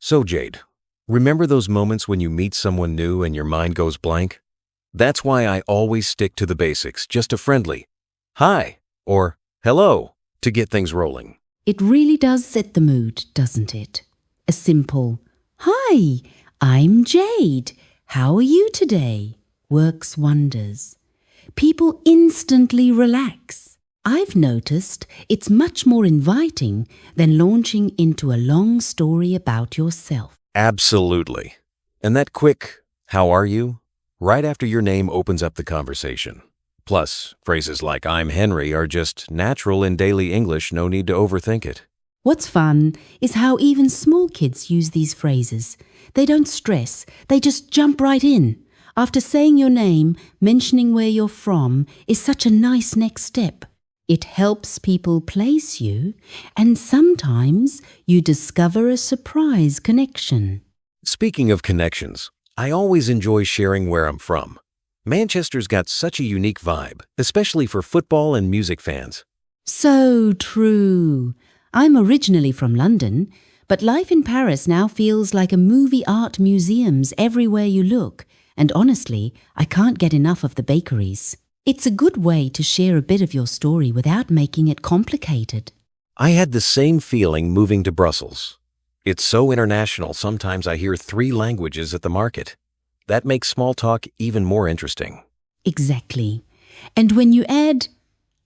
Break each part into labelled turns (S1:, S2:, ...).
S1: So, Jade, remember those moments when you meet someone new and your mind goes blank? That's why I always stick to the basics, just a friendly hi or hello to get things rolling.
S2: It really does set the mood, doesn't it? A simple, "Hi, I'm Jade. How are you today?" works wonders. People instantly relax. I've noticed it's much more inviting than launching into a long story about yourself.
S1: Absolutely. And that quick, how are you? Right after your name opens up the conversation. Plus, phrases like I'm Henry are just natural in daily English, no need to overthink it.
S2: What's fun is how even small kids use these phrases. They don't stress, they just jump right in. After saying your name, mentioning where you're from is such a nice next step. It helps people place you, and sometimes you discover a surprise connection.
S1: Speaking of connections, I always enjoy sharing where I'm from. Manchester's got such a unique vibe, especially for football and music fans.
S2: So true. I'm originally from London, but life in Paris now feels like a movie art museums everywhere you look, and honestly, I can't get enough of the bakeries. It's a good way to share a bit of your story without making it complicated.
S1: I had the same feeling moving to Brussels. It's so international, sometimes I hear 3 languages at the market. That makes small talk even more interesting.
S2: Exactly. And when you add,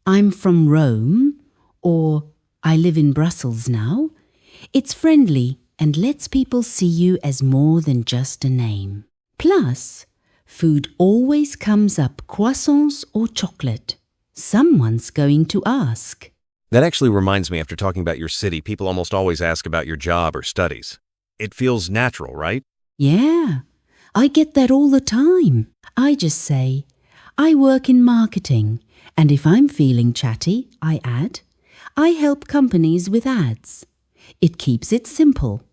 S2: "I'm from Rome," or "I live in Brussels now," it's friendly and lets people see you as more than just a name. Plus, food always comes up croissants or chocolate. Someone's going to ask.
S1: That actually reminds me, after talking about your city, people almost always ask about your job or studies. It feels natural, right?
S2: Yeah, I get that all the time. I just say, "I work in marketing," and if I'm feeling chatty, I add, "I help companies with ads." It keeps it simple,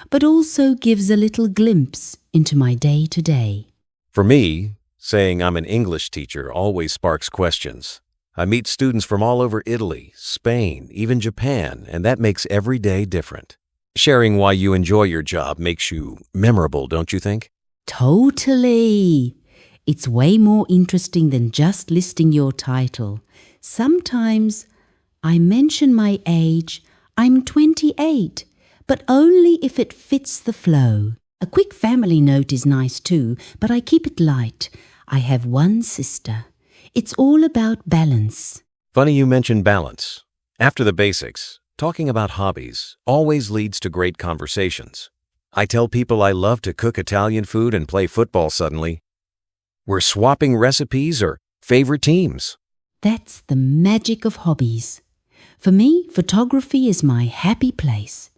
S2: but also gives a little glimpse into my day-to-day.
S1: For me, saying I'm an English teacher always sparks questions. I meet students from all over Italy, Spain, even Japan, and that makes every day different. Sharing why you enjoy your job makes you memorable, don't you think?
S2: Totally. It's way more interesting than just listing your title. Sometimes I mention my age, I'm 28, but only if it fits the flow. A quick family note is nice too, but I keep it light. I have one sister. It's all about balance.
S1: Funny you mention balance. After the basics, talking about hobbies always leads to great conversations. I tell people I love to cook Italian food and play football suddenly. We're swapping recipes or favorite teams.
S2: That's the magic of hobbies. For me, photography is my happy place.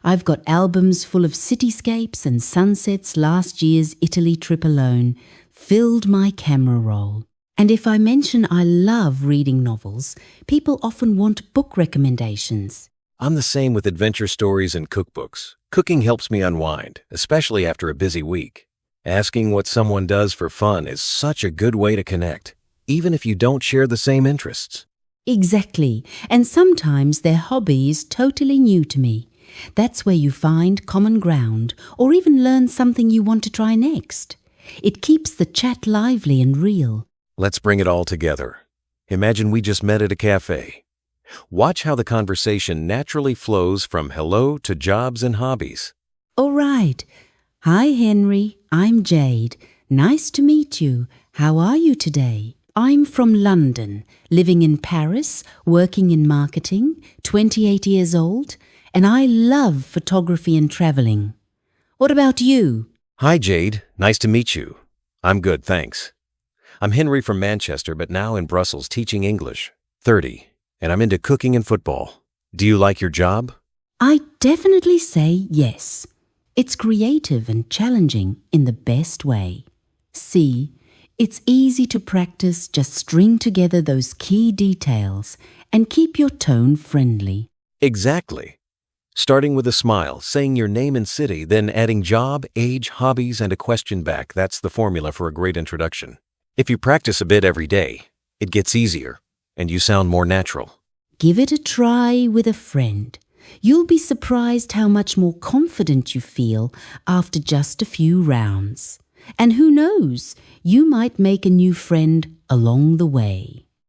S2: I've got albums full of cityscapes and sunsets. Last year's Italy trip alone filled my camera roll. And if I mention I love reading novels, people often want book recommendations.
S1: I'm the same with adventure stories and cookbooks. Cooking helps me unwind, especially after a busy week. Asking what someone does for fun is such a good way to connect, even if you don't share the same interests.
S2: Exactly. And sometimes their hobby is totally new to me. That's where you find common ground or even learn something you want to try next. It keeps the chat lively and real.
S1: Let's bring it all together. Imagine we just met at a cafe. Watch how the conversation naturally flows from hello to jobs and hobbies.
S2: All right. "Hi, Henry. I'm Jade. Nice to meet you. How are you today? I'm from London, living in Paris, working in marketing, 28 years old, and I love photography and traveling. What about you?"
S1: Hi, Jade. Nice to meet you. I'm good, thanks. I'm Henry from Manchester, but now in Brussels teaching English, 30, and I'm into cooking and football. Do you like your job?
S2: I definitely say yes. It's creative and challenging in the best way. See, it's easy to practice, just string together those key details and keep your tone friendly.
S1: Exactly. Starting with a smile, saying your name and city, then adding job, age, hobbies, and a question back. That's the formula for a great introduction. If you practice a bit every day, it gets easier and you sound more natural.
S2: Give it a try with a friend. You'll be surprised how much more confident you feel after just a few rounds. And who knows, you might make a new friend along the way.